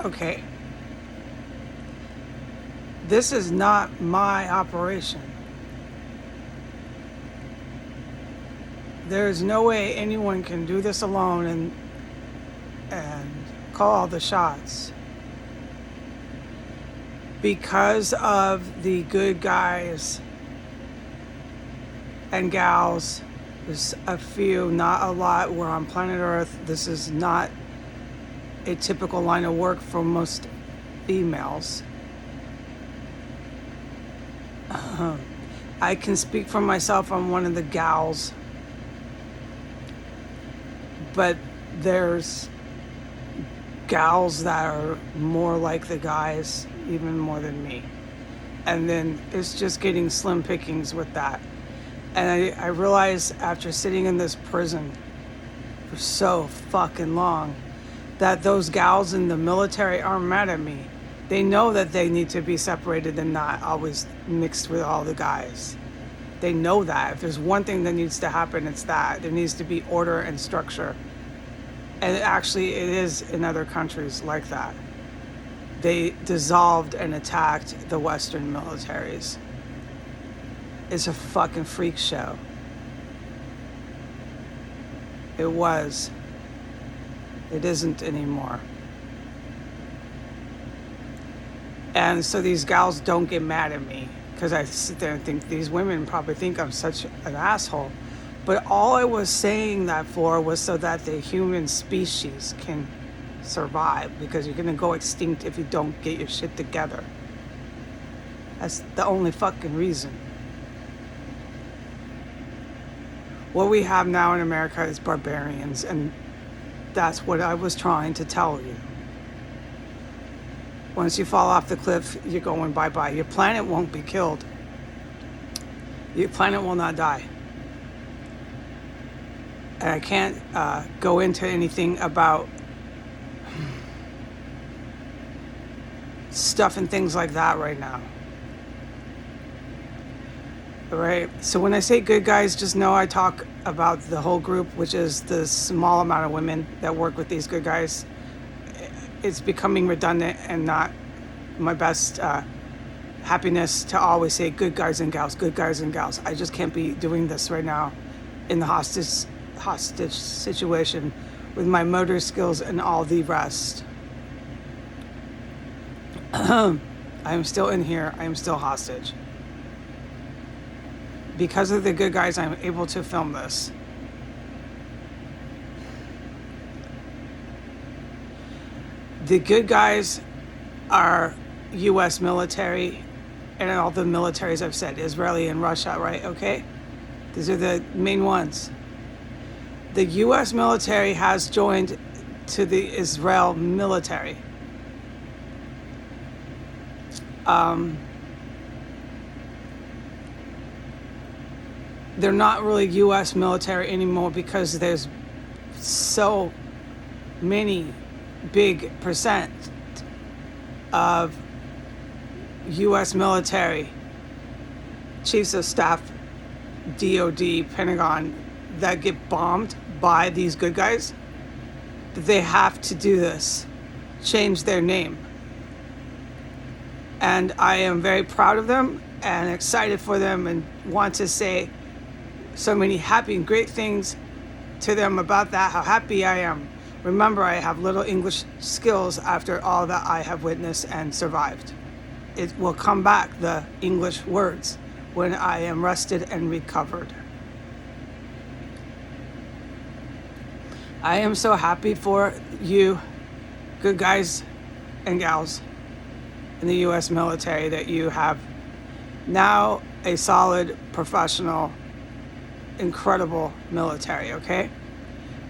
Okay, this is not my operation. There is no way anyone can do this alone and call all the shots. Because of the good guys and gals, there's a few, not a lot. We're on planet Earth. This is not a typical line of work for most females. I can speak for myself. I'm one of the gals. But there's gals that are more like the guys, even more than me. And then it's just getting slim pickings with that. And I realized after sitting in this prison for so fucking long that those gals in the military aren't mad at me. They know that they need to be separated and not always mixed with all the guys. They know that. If there's one thing that needs to happen, it's that. There needs to be order and structure. And actually, it is in other countries like that. They dissolved and attacked the Western militaries. It's a fucking freak show. It was. It isn't anymore. And so these gals don't get mad at me because I sit there and think these women probably think I'm such an asshole. But all I was saying that for was so that the human species can survive, because you're going to go extinct if you don't get your shit together. That's the only fucking reason. What we have now in America is barbarians, and that's what I was trying to tell you. Once you fall off the cliff, you're going bye-bye. Your planet won't be killed. Your planet will not die. And I can't go into anything about stuff and things like that right now. All right? So when I say good guys, just know I talk about the whole group, which is the small amount of women that work with these good guys. It's becoming redundant and not my best happiness to always say good guys and gals, good guys and gals. I just can't be doing this right now in the hostage situation with my motor skills and all the rest. I am still in here. I am still hostage. Because of the good guys, I'm able to film this. The good guys are U.S. military, and all the militaries I've said, Israeli and Russia, right? Okay? These are the main ones. The U.S. military has joined to the Israel military. They're not really U.S. military anymore because there's so many big percent of U.S. military, chiefs of staff, DOD, Pentagon, that get bombed by these good guys, that they have to do this, change their name. And I am very proud of them and excited for them and want to say so many happy and great things to them about that, how happy I am. Remember, I have little English skills after all that I have witnessed and survived. It will come back, the English words, when I am rested and recovered. I am so happy for you, good guys and gals in the U.S. military, that you have now a solid, professional, incredible military, okay?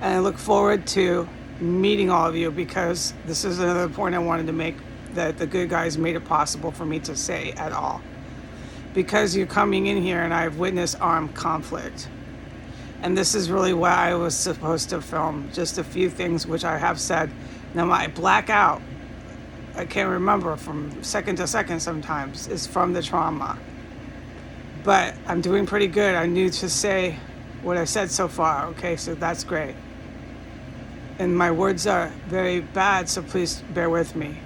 And I look forward to meeting all of you, because this is another point I wanted to make, that the good guys made it possible for me to say at all. Because you're coming in here and I've witnessed armed conflict. And this is really what I was supposed to film, just a few things which I have said. Now I black out. I can't remember from second to second sometimes. It's from the trauma. But I'm doing pretty good. I knew to say what I said so far, okay? So that's great. and my words are very bad, so please bear with me.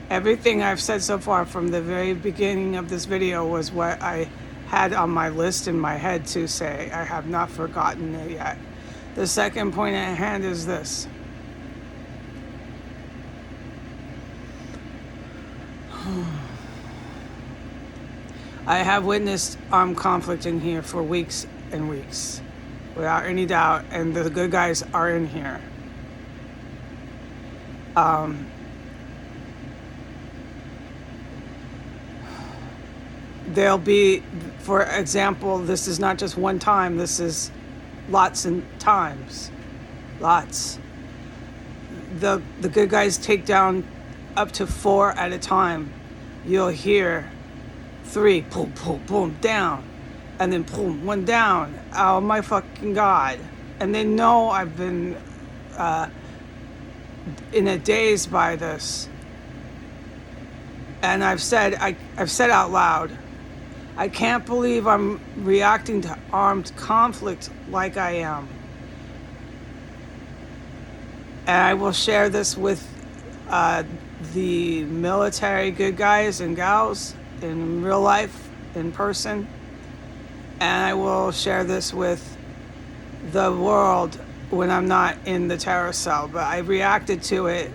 Everything I've said so far from the very beginning of this video was what I had on my list in my head to say. I have not forgotten it yet. The second point at hand is this. I have witnessed armed conflict in here for weeks and weeks, without any doubt, and the good guys are in here. There'll be, for example, this is not just one time, this is lots and times. Lots. The good guys take down up to 4 at a time. You'll hear 3, boom, boom, boom, down. And then boom, 1 down. Oh my fucking God. And they know I've been in a daze by this. And I've said out loud, I can't believe I'm reacting to armed conflict like I am. And I will share this with the military good guys and gals in real life, in person. And I will share this with the world when I'm not in the terror cell. But I reacted to it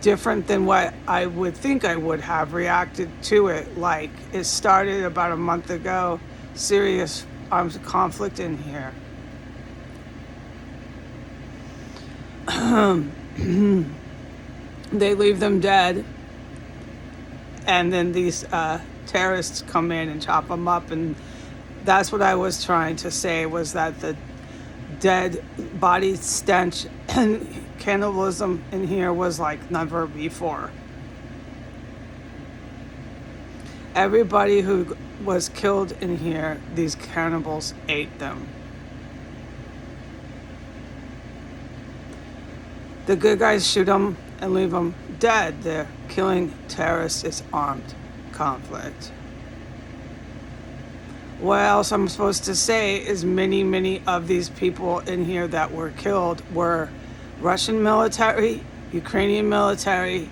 different than what I would think I would have reacted to it. Like, it started about a month ago, serious armed conflict in here. They leave them dead, and then these terrorists come in and chop them up, and that's what I was trying to say, was that the dead body stench and cannibalism in here was like never before. Everybody who was killed in here, these cannibals ate them. The good guys shoot them and leave them dead. They're killing terrorists. It's armed conflict. What else I'm supposed to say is many of these people in here that were killed were Russian military, Ukrainian military,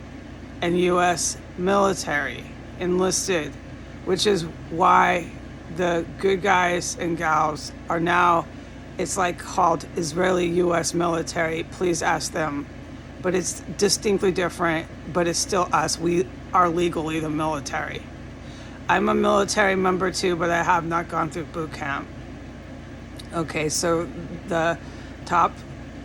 and US military enlisted, which is why the good guys and gals are now, it's like called Israeli US military. Please ask them. But it's distinctly different, but it's still us. We are legally the military. I'm a military member too, but I have not gone through boot camp. Okay, so the top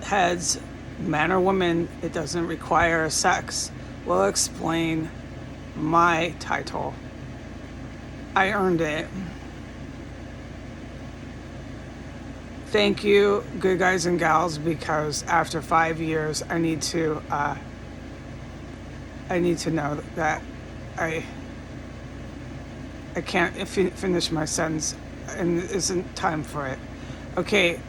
heads, man or woman, it doesn't require sex, will explain my title. I earned it. Thank you, good guys and gals, because after 5 years, I need to know that I can't finish my sentence, and it isn't time for it. Okay.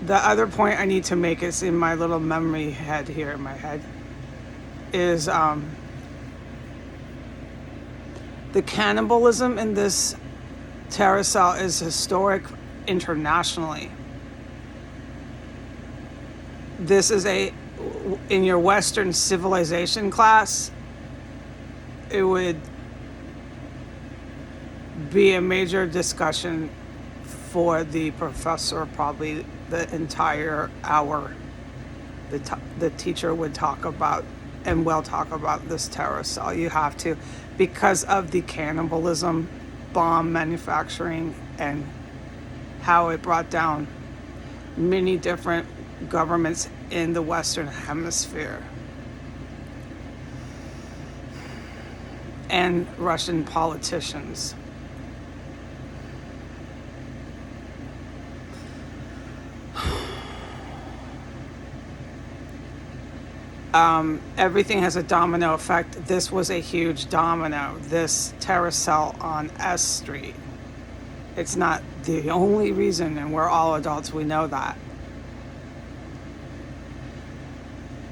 The other point I need to make is in my little memory head here in my head is the cannibalism in this terror cell is historic internationally. This is in your Western civilization class, it would be a major discussion for the professor, probably the entire hour. The teacher would talk about and will talk about this terror cell. You have to, because of the cannibalism, bomb manufacturing, and how it brought down many different governments in the Western Hemisphere. And Russian politicians. Everything has a domino effect. This was a huge domino. This terror cell on S Street. It's not the only reason, and we're all adults, we know that.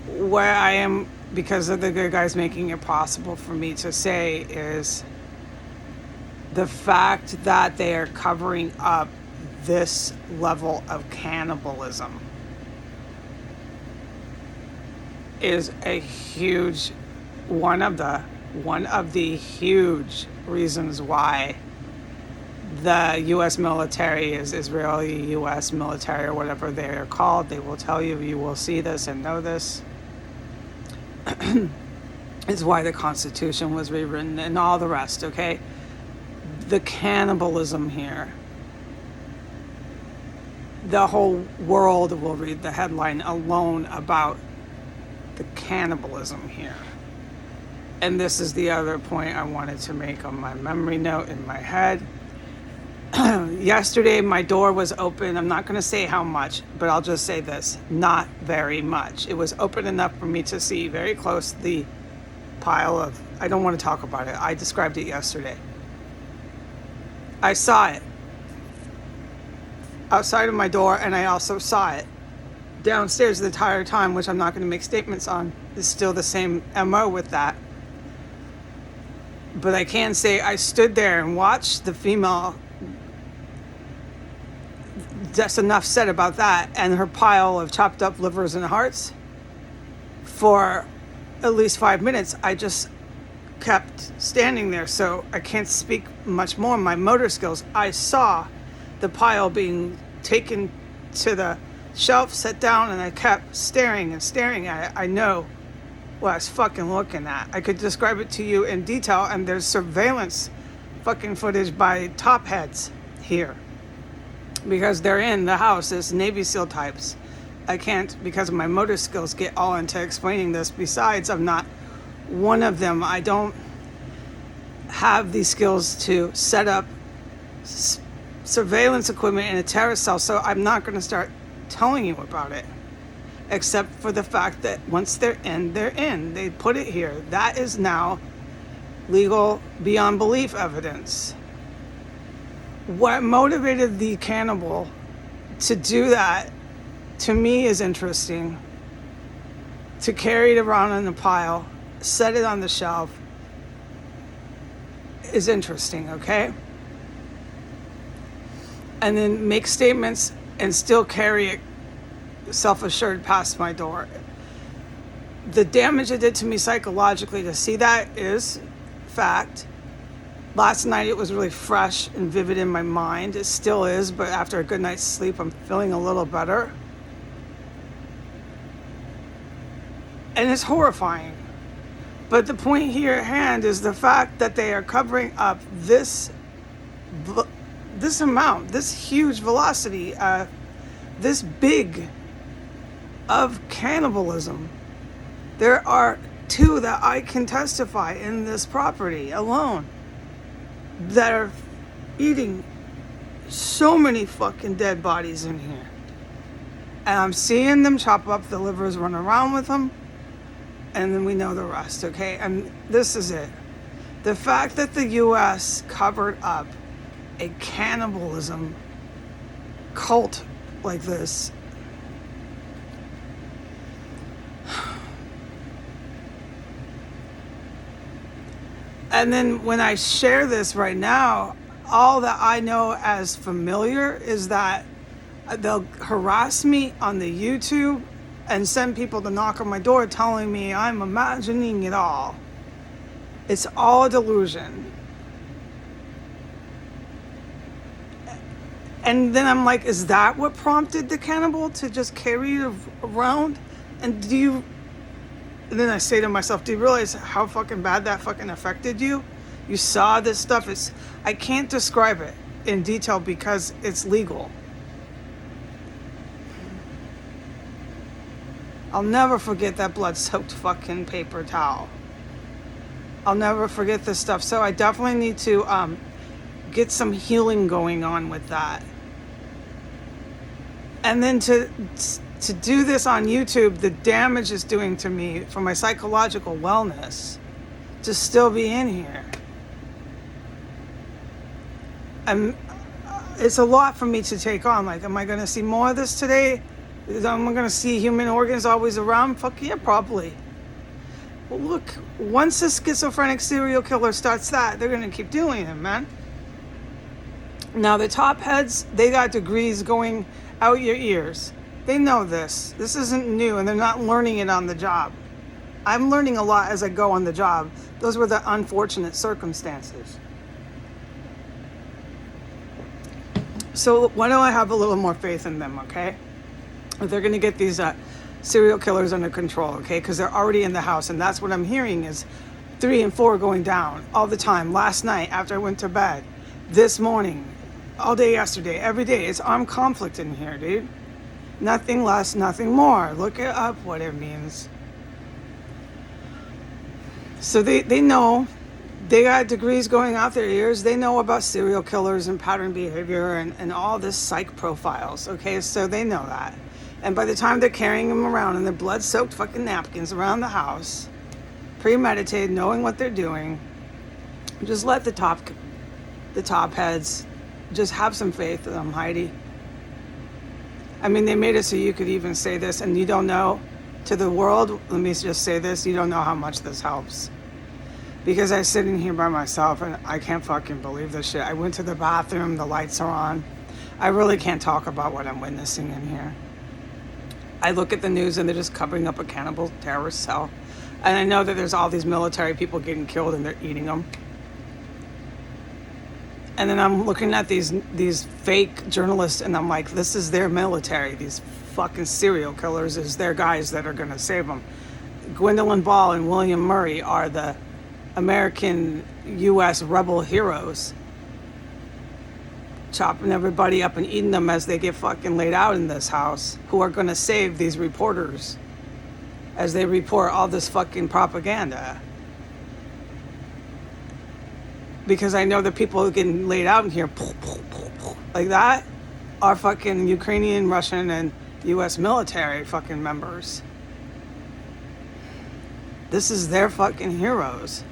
Where I am, because of the good guys making it possible for me to say, is the fact that they are covering up this level of cannibalism. is a huge one of the huge reasons why the U.S. military is Israeli U.S. military or whatever they are called. They will tell you, you will see this and know this. Is why the Constitution was rewritten and all the rest, okay? The cannibalism here. The whole world will read the headline alone about the cannibalism here. And this is the other point I wanted to make on my memory note in my head. Yesterday, my door was open. I'm not going to say how much, but I'll just say this. Not very much. It was open enough for me to see very close the pile of... I don't want to talk about it. I described it yesterday. I saw it outside of my door, and I also saw it downstairs the entire time, which I'm not going to make statements on. It's still the same MO with that. But I can say I stood there and watched the female. That's enough said about that, and her pile of chopped up livers and hearts for at least 5 minutes. I just kept standing there, so I can't speak much more. My motor skills, I saw the pile being taken to the shelf, set down, and I kept staring and staring at it. I know what I was fucking looking at. I could describe it to you in detail, and there's surveillance fucking footage by top heads here because they're in the house as Navy SEAL types. I can't, because of my motor skills, get all into explaining this. Besides, I'm not one of them. I don't have these skills to set up surveillance equipment in a terrorist cell, so I'm not going to start telling you about it, except for the fact that once they're in, they're in. They put it here. That is now legal beyond belief evidence. What motivated the cannibal to do that, to me, is interesting. To carry it around in a pile, set it on the shelf, is interesting, okay? And then make statements and still carry it self-assured past my door. The damage it did to me psychologically to see that is fact. Last night it was really fresh and vivid in my mind. It still is, but after a good night's sleep, I'm feeling a little better. And it's horrifying. But the point here at hand is the fact that they are covering up this amount, this huge velocity, this big of cannibalism. There are 2 that I can testify in this property alone that are eating so many fucking dead bodies in here. And I'm seeing them chop up the livers, run around with them, and then we know the rest, okay? And this is it. The fact that the U.S. covered up a cannibalism cult like this. And then when I share this right now, all that I know as familiar is that they'll harass me on the YouTube and send people to knock on my door telling me I'm imagining it all. It's all a delusion. And then I'm like, is that what prompted the cannibal to just carry it around? And then I say to myself, do you realize how fucking bad that fucking affected you? You saw this stuff. I can't describe it in detail because it's legal. I'll never forget that blood-soaked fucking paper towel. I'll never forget this stuff. So I definitely need to get some healing going on with that. And then to do this on YouTube, the damage it's doing to me for my psychological wellness to still be in here. And it's a lot for me to take on. Like, am I going to see more of this today? Am I going to see human organs always around? Fuck yeah, probably. Well, look, once a schizophrenic serial killer starts that, they're going to keep doing it, man. Now, the top heads, they got degrees going out your ears. They know this. This isn't new, and they're not learning it on the job. I'm learning a lot as I go on the job. Those were the unfortunate circumstances. So why don't I have a little more faith in them, okay? If they're going to get these serial killers under control, okay? Because they're already in the house, and that's what I'm hearing is 3 and 4 going down all the time. Last night after I went to bed, this morning, all day yesterday, every day. It's armed conflict in here, dude. Nothing less, nothing more. Look it up what it means. So they know. They got degrees going out their ears. They know about serial killers and pattern behavior and all this psych profiles, okay? So they know that. And by the time they're carrying them around in their blood-soaked fucking napkins around the house, premeditated, knowing what they're doing, just let the top heads just have some faith in them, Heidi. I mean, they made it so you could even say this, and you don't know. To the world, let me just say this, you don't know how much this helps. Because I sit in here by myself and I can't fucking believe this shit. I went to the bathroom, the lights are on. I really can't talk about what I'm witnessing in here. I look at the news and they're just covering up a cannibal terrorist cell. And I know that there's all these military people getting killed and they're eating them. And then I'm looking at these fake journalists and I'm like, this is their military. These fucking serial killers is their guys that are going to save them. Gwendolyn Ball and William Murray are the American U.S. rebel heroes, chopping everybody up and eating them as they get fucking laid out in this house, who are going to save these reporters as they report all this fucking propaganda. Because I know the people getting laid out in here like that are fucking Ukrainian, Russian, and U.S. military fucking members. This is their fucking heroes.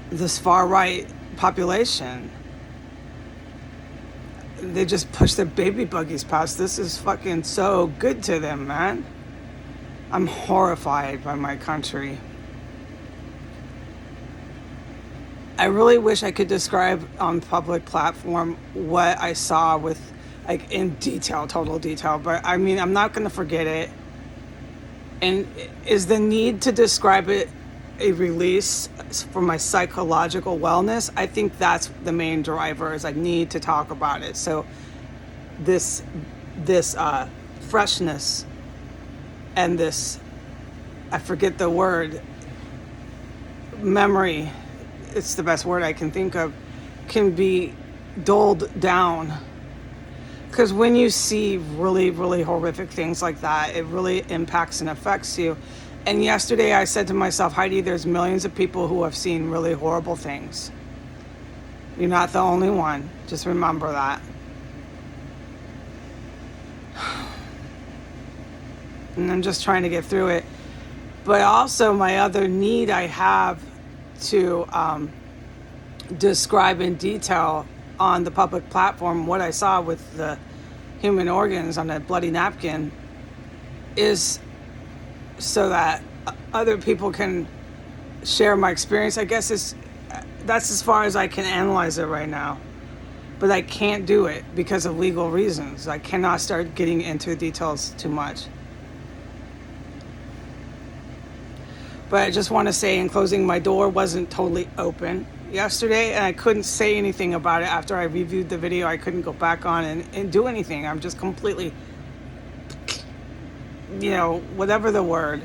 This far-right population. They just push their baby buggies past. This is fucking so good to them, man. I'm horrified by my country. I really wish I could describe on public platform what I saw with, like, in detail, total detail. But I mean, I'm not going to forget it. And is the need to describe it a release for my psychological wellness? I think that's the main driver, is I need to talk about it. So this freshness and this, I forget the word, memory, it's the best word I can think of, can be doled down. Because when you see really, really horrific things like that, it really impacts and affects you. And yesterday I said to myself, Heidi, there's millions of people who have seen really horrible things. You're not the only one. Just remember that. And I'm just trying to get through it. But also my other need I have to describe in detail on the public platform what I saw with the human organs on a bloody napkin is so that other people can share my experience. I guess that's as far as I can analyze it right now. But I can't do it because of legal reasons. I cannot start getting into details too much. But I just want to say in closing, my door wasn't totally open yesterday, and I couldn't say anything about it after I reviewed the video. I couldn't go back on and do anything. I'm just completely, whatever the word.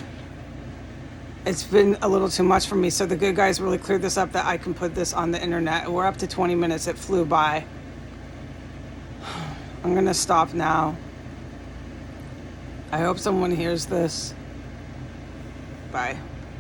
It's been a little too much for me. So the good guys really cleared this up that I can put this on the internet. We're up to 20 minutes. It flew by. I'm going to stop now. I hope someone hears this. Bye.